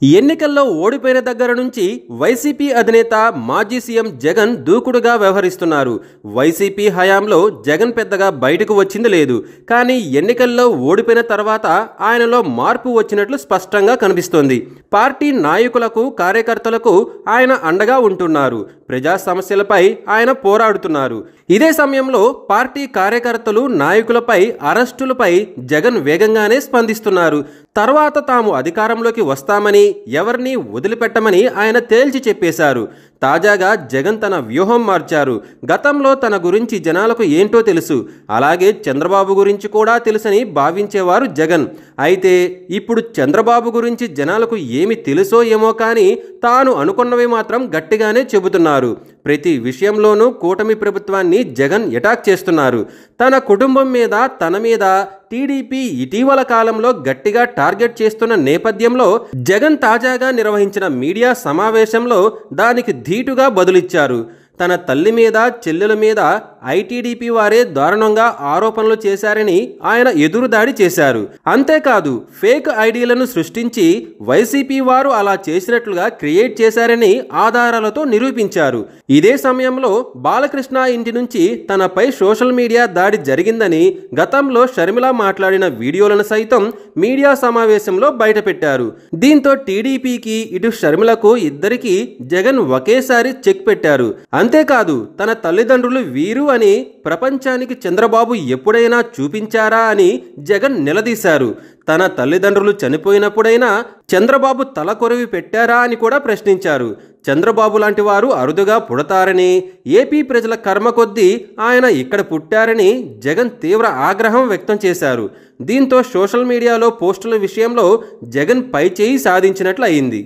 ఎన్నికల్లో ఓడిపోయిన దగ్గర నుంచి వైసీపీ అధినేత మాజీ సీఎం జగన్ దూకుడుగా వ్యవహరిస్తున్నారు. వైసీపీ హయాంలో జగన్ పెద్దగా బయటకు వచ్చింది లేదు. కానీ ఎన్నికల్లో ఓడిపోయిన తర్వాత ఆయనలో మార్పు వచ్చినట్లు స్పష్టంగా కనిపిస్తోంది. పార్టీ నాయకులకు, కార్యకర్తలకు ఆయన అండగా ఉంటున్నారు. ప్రజా సమస్యలపై ఆయన పోరాడుతున్నారు. ఇదే సమయంలో పార్టీ కార్యకర్తలు, నాయకులపై అరెస్టులపై జగన్ వేగంగానే స్పందిస్తున్నారు. తర్వాత తాము అధికారంలోకి వస్తామని, ఎవరిని వదిలిపెట్టమని ఆయన తేల్చి చెప్పేశారు. తాజాగా జగన్ తన వ్యూహం మార్చారు. గతంలో తన గురించి జనాలకు ఏంటో తెలుసు, అలాగే చంద్రబాబు గురించి కూడా తెలుసని భావించేవారు జగన్. అయితే ఇప్పుడు చంద్రబాబు గురించి జనాలకు ఏమి తెలుసో ఏమో కానీ తాను అనుకున్నవి మాత్రం గట్టిగానే చెబుతున్నారు. ప్రతి విషయంలోనూ కూటమి ప్రభుత్వాన్ని జగన్ అటాక్ చేస్తున్నారు. తన కుటుంబం మీద, తన మీద టీడీపీ ఇటీవల కాలంలో గట్టిగా టార్గెట్ చేస్తున్న నేపథ్యంలో జగన్ తాజాగా నిర్వహించిన మీడియా సమావేశంలో దానికి ధీటుగా బదులిచ్చారు. తన తల్లి మీద, చెల్లెల మీద ఐటీడీపీ వారే దారుణంగా ఆరోపణలు చేశారని ఆయన ఎదురుదాడి చేశారు. అంతేకాదు, ఫేక్ ఐడీలను సృష్టించి వైసీపీ వారు అలా చేసినట్లుగా క్రియేట్ చేశారని ఆధారాలతో నిరూపించారు. ఇదే సమయంలో బాలకృష్ణ ఇంటి నుంచి తనపై సోషల్ మీడియా దాడి జరిగిందని గతంలో షర్మిల మాట్లాడిన వీడియోలను సైతం మీడియా సమావేశంలో బయటపెట్టారు. దీంతో టీడీపీకి, ఇటు షర్మిలకు ఇద్దరికీ జగన్ ఒకేసారి చెక్ పెట్టారు. అంతేకాదు, తన తల్లిదండ్రులు వీరు అని ప్రపంచానికి చంద్రబాబు ఎప్పుడైనా చూపించారా అని జగన్ నిలదీశారు. తన తల్లిదండ్రులు చనిపోయినప్పుడైనా చంద్రబాబు తల కొరివి పెట్టారా అని కూడా ప్రశ్నించారు. చంద్రబాబు లాంటి వారు అరుదుగా పుడతారని, ఏపీ ప్రజల కర్మ కొద్దీ ఆయన ఇక్కడ పుట్టారని జగన్ తీవ్ర ఆగ్రహం వ్యక్తం చేశారు. దీంతో సోషల్ మీడియాలో పోస్టుల విషయంలో జగన్ పైచేయి సాధించినట్లు అయింది.